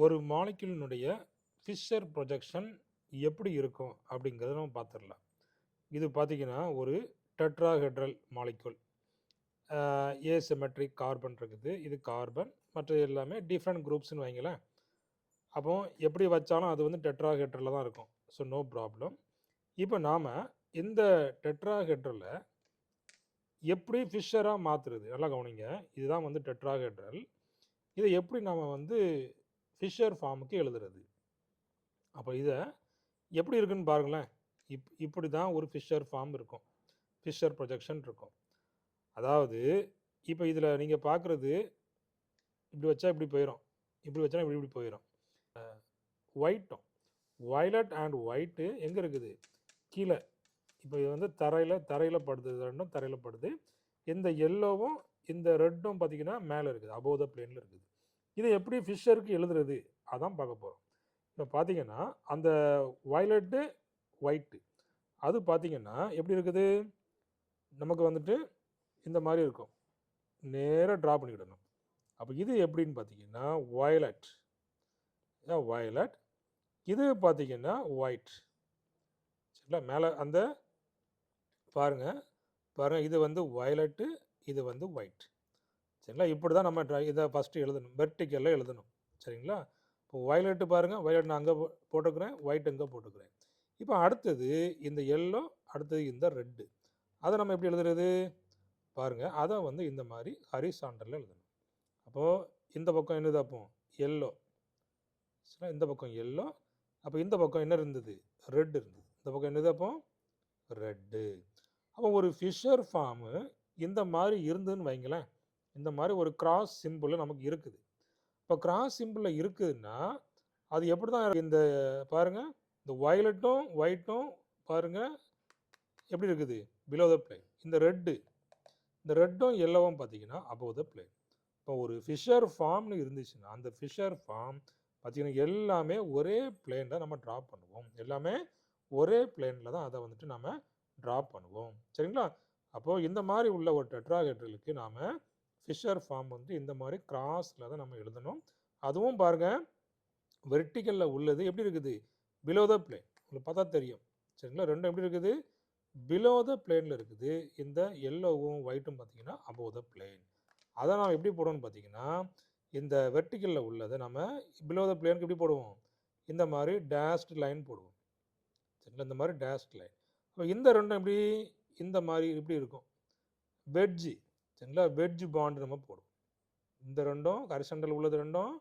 ஒரு மாலிக்யூலினுடைய Fisher projection எப்படி இருக்கும் அப்படிங்கிறத நம்ம பார்த்துடலாம். இது பார்த்தீங்கன்னா ஒரு டெட்ராஹெட்ரல் மாலிக்யூல். ஏசிமெட்ரிக் கார்பன் இருக்குது, இது கார்பன், மற்ற எல்லாமே டிஃப்ரெண்ட் குரூப்ஸ்னு வைங்களேன். அப்போ எப்படி வச்சாலும் அது வந்து டெட்ராஹெட்ரலில் தான் இருக்கும். So no problem. இப்போ நாம் இந்த டெட்ராஹெட்ரலை எப்படி ஃபிஷராக மாற்றுறது, நல்லா கவனிங்க. இதுதான் வந்து டெட்ராஹெட்ரல். இதை எப்படி நாம் வந்து ஃபிஷர் ஃபார்முக்கு எழுதுறது? அப்போ இதை எப்படி இருக்குன்னு பாருங்களேன். இப்படி தான் ஒரு ஃபிஷர் ஃபார்ம் இருக்கும், ஃபிஷர் ப்ரொஜெக்ஷன் இருக்கும். அதாவது இப்போ இதில் நீங்கள் பார்க்குறது இப்படி வச்சா இப்படி போயிடும், இப்படி வச்சா இப்படி இப்படி போயிடும். ஒயிட்டும் வயலட் அண்ட் ஒயிட்டு எங்கே இருக்குது? கீழே. இப்போ இது வந்து தரையில் படுது, ரெண்டும் தரையில் படுது. இந்த எல்லோவும் இந்த ரெட்டும் பார்த்தீங்கன்னா மேலே இருக்குது, அபோவ் த பிளேனில் இருக்குது. இதை எப்படி ஃபிஷருக்கு எழுதுறது அதான் பார்க்க போகிறோம். இப்போ பார்த்தீங்கன்னா அந்த வயலட்டு ஒயிட்டு அது பார்த்தீங்கன்னா எப்படி இருக்குது? நமக்கு வந்துட்டு இந்த மாதிரி இருக்கும், நேராக ட்ரா பண்ணிக்கிடணும். அப்போ இது எப்படின்னு பார்த்தீங்கன்னா வயலட், வயலட். இது பார்த்தீங்கன்னா ஒயிட். சரிங்களா? மேலே அந்த பாருங்கள், இது வந்து வயலட்டு, இது வந்து ஒயிட். சரிங்களா? இப்படி தான் நம்ம இதை ஃபஸ்ட்டு எழுதணும், வெர்டிக்கலில் எழுதணும். சரிங்களா? இப்போ வயலட்டு பாருங்கள், வயலட் நான் அங்கே போட்டுக்கிறேன், ஒயிட் அங்கே போட்டுக்கிறேன். இப்போ அடுத்தது இந்த எல்லோ, அடுத்தது இந்த ரெட்டு. அதை நம்ம எப்படி எழுதுறது பாருங்கள். அதை வந்து இந்த மாதிரி ஹரிசாண்டலில் எழுதணும். அப்போது இந்த பக்கம் என்னது? அப்போ எல்லோ. சரிங்களா? இந்த பக்கம் எல்லோ. அப்போ இந்த பக்கம் என்ன இருந்தது? ரெட் இருந்தது. இந்த பக்கம் என்னது? அப்போ ரெட்டு. அப்போ ஒரு ஃபிஷர் ஃபார்மு இந்த மாதிரி இருந்ததுன்னு வைங்களேன். இந்த மாதிரி ஒரு கிராஸ் சிம்பிள் நமக்கு இருக்குது. இப்போ கிராஸ் சிம்பிளில் இருக்குதுன்னா அது எப்படி தான் இந்த பாருங்கள், இந்த வயலட்டும் ஒயிட்டும் பாருங்கள் எப்படி இருக்குது? Below the plane. இந்த ரெட்டும் எல்லோவும் பார்த்தீங்கன்னா அபோவ் த பிளேன். இப்போ ஒரு ஃபிஷர் ஃபார்ம்னு இருந்துச்சுன்னா அந்த ஃபிஷர் ஃபார்ம் பார்த்தீங்கன்னா எல்லாமே ஒரே பிளேனில் நம்ம ட்ரா பண்ணுவோம். எல்லாமே ஒரே பிளேனில் தான் அதை வந்துட்டு நம்ம ட்ரா பண்ணுவோம். சரிங்களா? அப்போது இந்த மாதிரி உள்ள ஒரு டெட்ராஹெட்ரலுக்கு நாம் ஃபிஷர் ஃபார்ம் வந்து இந்த மாதிரி கிராஸில் தான் நம்ம எழுதணும். அதுவும் பாருங்கள், வெர்டிக்கலில் உள்ளது எப்படி இருக்குது? Below the plane. உங்களுக்கு பார்த்தா தெரியும். சரிங்களா? ரெண்டும் எப்படி இருக்குது? பிலோ த பிளேனில் இருக்குது. இந்த எல்லோவும் ஒயிட்டும் பார்த்தீங்கன்னா அபோவ் த பிளேன். அதை நாம் எப்படி போடணும்னு பார்த்தீங்கன்னா இந்த வெர்டிக்கலில் உள்ளதை நம்ம பிலோ த பிளேனுக்கு எப்படி போடுவோம்? இந்த மாதிரி டேஷ்ட் லைன் போடுவோம். சரிங்களா? இந்த மாதிரி டேஷ்ட் லைன். அப்போ இந்த ரெண்டும் எப்படி? இந்த மாதிரி இப்படி இருக்கும், வெட்ஜி. சரிங்களா? வெட்ஜ் பாண்ட் நம்ம போடுவோம். இந்த ரெண்டும் ஹரிசாண்டல் உள்ளது ரெண்டும்